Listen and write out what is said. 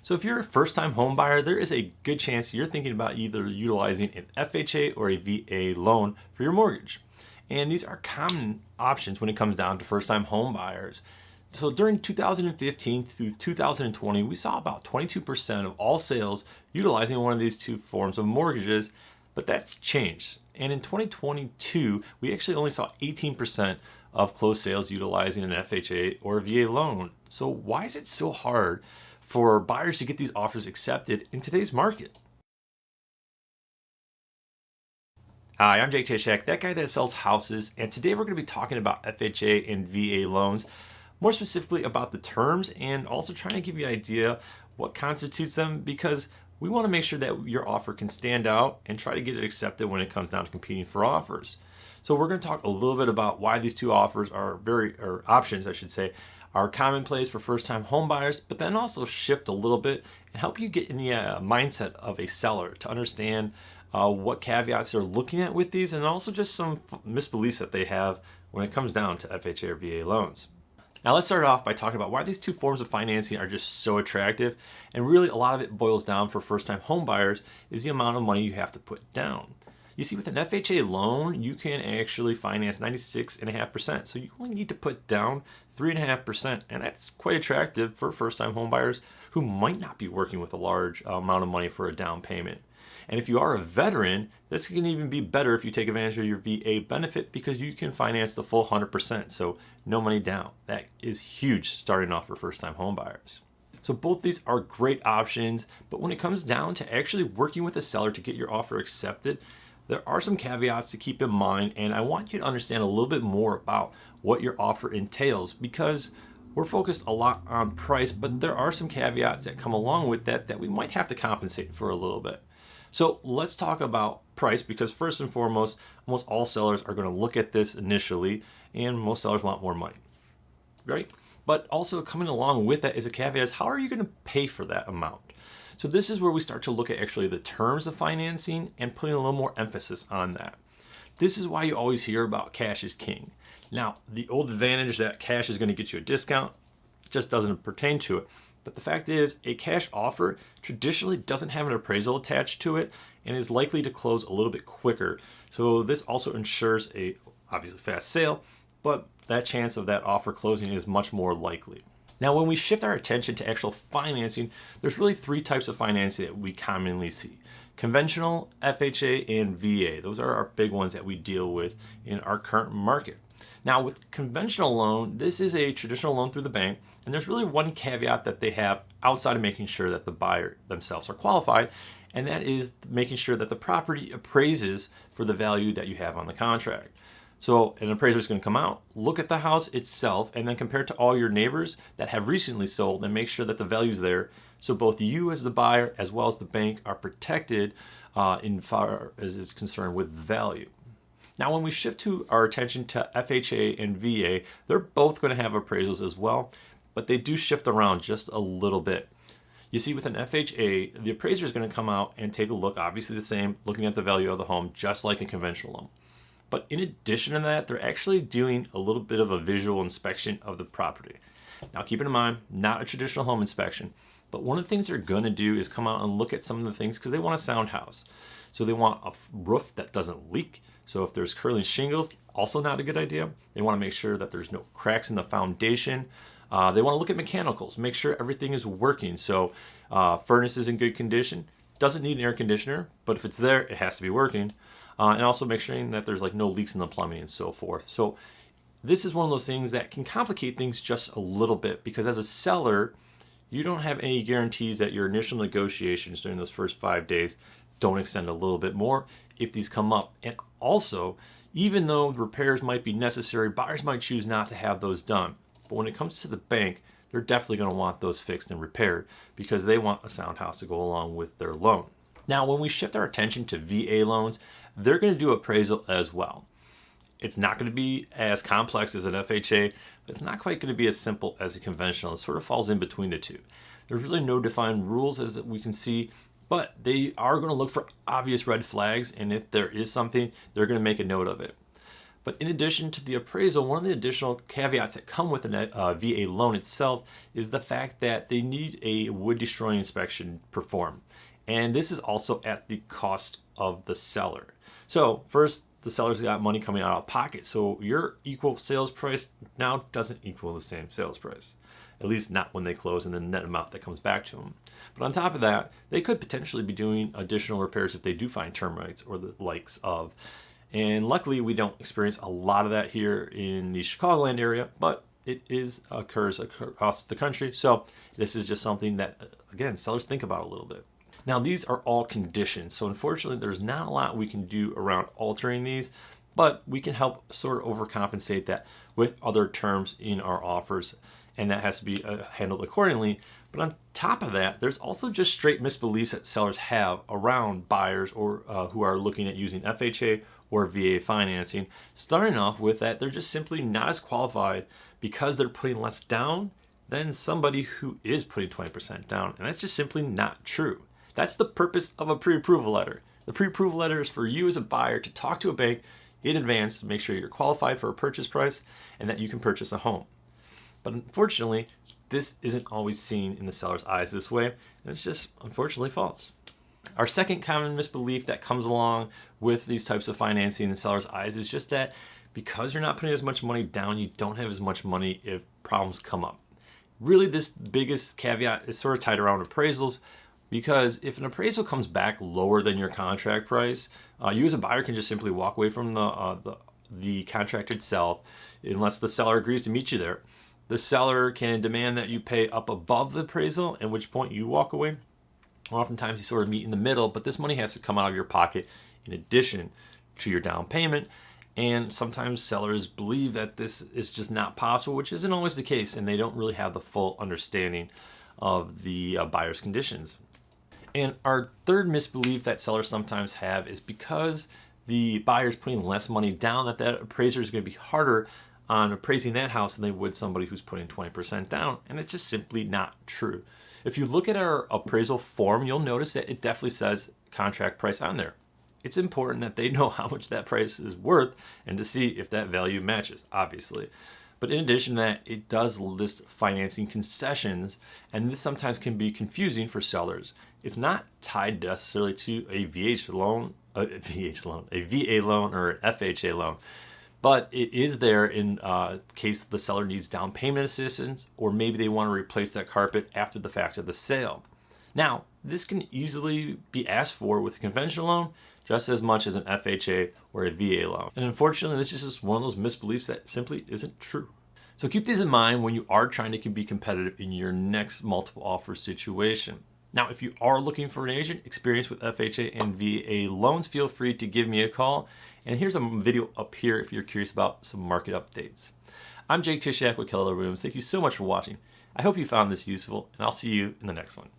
So if you're a first-time home buyer, there is a good chance you're thinking about either utilizing an FHA or a VA loan for your mortgage. And these are common options when it comes down to first-time home buyers. So during 2015 through 2020, we saw about 22% of all sales utilizing one of these two forms of mortgages, but that's changed. And in 2022, we actually only saw 18% of closed sales utilizing an FHA or a VA loan. So why is it so hard for buyers to get these offers accepted in today's market? Hi, I'm Jake Tysiak, that guy that sells houses, and today we're going to be talking about FHA and VA loans, more specifically about the terms and also trying to give you an idea what constitutes them, because we want to make sure that your offer can stand out and try to get it accepted when it comes down to competing for offers. So we're going to talk a little bit about why these two offers are or options, I should say, are commonplace for first-time home buyers, but then also shift a little bit and help you get in the mindset of a seller to understand what caveats they're looking at with these, and also just some misbeliefs that they have when it comes down to FHA or VA loans. Now let's start off by talking about why these two forms of financing are just so attractive, and really a lot of it boils down for first-time home buyers is the amount of money you have to put down. You see, with an FHA loan, you can actually finance 96.5%, so you only need to put down 3.5%, and that's quite attractive for first-time home buyers who might not be working with a large amount of money for a down payment. And if you are a veteran, this can even be better if you take advantage of your VA benefit, because you can finance the full 100%, so no money down. That is huge starting off for first-time home buyers. So both these are great options, but when it comes down to actually working with a seller to get your offer accepted, there are some caveats to keep in mind, and I want you to understand a little bit more about what your offer entails, because we're focused a lot on price, but there are some caveats that come along with that we might have to compensate for a little bit. So let's talk about price, because first and foremost, almost all sellers are going to look at this initially, and most sellers want more money, right? But also coming along with that is a caveat is, how are you going to pay for that amount? So this is where we start to look at actually the terms of financing and putting a little more emphasis on that. This is why you always hear about cash is king. Now, the old advantage that cash is going to get you a discount just doesn't pertain to it. But the fact is, a cash offer traditionally doesn't have an appraisal attached to it and is likely to close a little bit quicker. So this also ensures a obviously fast sale, but that chance of that offer closing is much more likely. Now, when we shift our attention to actual financing, there's really three types of financing that we commonly see: conventional, FHA, and VA. Those are our big ones that we deal with in our current market. Now, with conventional loan, this is a traditional loan through the bank, and there's really one caveat that they have outside of making sure that the buyer themselves are qualified, and that is making sure that the property appraises for the value that you have on the contract. So an appraiser is going to come out, look at the house itself, and then compare it to all your neighbors that have recently sold and make sure that the value is there. So both you as the buyer as well as the bank are protected in far as it's concerned with value. Now, when we shift to our attention to FHA and VA, they're both going to have appraisals as well, but they do shift around just a little bit. You see, with an FHA, the appraiser is going to come out and take a look, obviously the same, looking at the value of the home, just like a conventional loan. But in addition to that, they're actually doing a little bit of a visual inspection of the property. Now, keep in mind, not a traditional home inspection, but one of the things they're going to do is come out and look at some of the things, because they want a sound house. So they want a roof that doesn't leak. So if there's curling shingles, also not a good idea. They want to make sure that there's no cracks in the foundation. They want to look at mechanicals, make sure everything is working. So furnace is in good condition, doesn't need an air conditioner, but if it's there, it has to be working. And also make sure that there's like no leaks in the plumbing and so forth. So this is one of those things that can complicate things just a little bit, because as a seller, you don't have any guarantees that your initial negotiations during those first 5 days don't extend a little bit more if these come up. And also, even though repairs might be necessary, buyers might choose not to have those done. But when it comes to the bank, they're definitely going to want those fixed and repaired, because they want a sound house to go along with their loan. Now, when we shift our attention to VA loans, they're going to do appraisal as well. It's not going to be as complex as an FHA, but it's not quite going to be as simple as a conventional. It sort of falls in between the two. There's really no defined rules, as we can see, but they are going to look for obvious red flags, and if there is something, they're going to make a note of it. But in addition to the appraisal, one of the additional caveats that come with a VA loan itself is the fact that they need a wood destroying inspection performed. And this is also at the cost of the seller. So first, the seller's got money coming out of pocket. So your equal sales price now doesn't equal the same sales price, at least not when they close and the net amount that comes back to them. But on top of that, they could potentially be doing additional repairs if they do find termites or the likes of. And luckily, we don't experience a lot of that here in the Chicagoland area, but it occurs across the country. So this is just something that, again, sellers think about a little bit. Now, these are all conditions. So unfortunately, there's not a lot we can do around altering these, but we can help sort of overcompensate that with other terms in our offers. And that has to be handled accordingly. But on top of that, there's also just straight misbeliefs that sellers have around buyers or who are looking at using FHA or VA financing, starting off with that they're just simply not as qualified because they're putting less down than somebody who is putting 20% down. And that's just simply not true. That's the purpose of a pre-approval letter. The pre-approval letter is for you as a buyer to talk to a bank in advance to make sure you're qualified for a purchase price and that you can purchase a home. But unfortunately, this isn't always seen in the seller's eyes this way, and it's just unfortunately false. Our second common misbelief that comes along with these types of financing in sellers' eyes is just that because you're not putting as much money down, you don't have as much money if problems come up. Really, this biggest caveat is sort of tied around appraisals, because if an appraisal comes back lower than your contract price, you as a buyer can just simply walk away from the contract itself unless the seller agrees to meet you there. The seller can demand that you pay up above the appraisal, at which point you walk away. Oftentimes you sort of meet in the middle, but this money has to come out of your pocket in addition to your down payment. And sometimes sellers believe that this is just not possible, which isn't always the case, and they don't really have the full understanding of the buyer's conditions. And our third misbelief that sellers sometimes have is because the buyer's putting less money down, that appraiser is going to be harder on appraising that house than they would somebody who's putting 20% down. And it's just simply not true. If you look at our appraisal form, you'll notice that it definitely says contract price on there. It's important that they know how much that price is worth and to see if that value matches, obviously. But in addition to that, it does list financing concessions, and this sometimes can be confusing for sellers. It's not tied necessarily to a VA loan, or an FHA loan, but it is there in case the seller needs down payment assistance, or maybe they want to replace that carpet after the fact of the sale. Now, this can easily be asked for with a conventional loan just as much as an FHA or a VA loan. And unfortunately, this is just one of those misbeliefs that simply isn't true. So keep these in mind when you are trying to be competitive in your next multiple offer situation. Now, if you are looking for an agent experienced with FHA and VA loans, feel free to give me a call. And here's a video up here if you're curious about some market updates. I'm Jake Tysiak with Keller. Thank you so much for watching. I hope you found this useful, and I'll see you in the next one.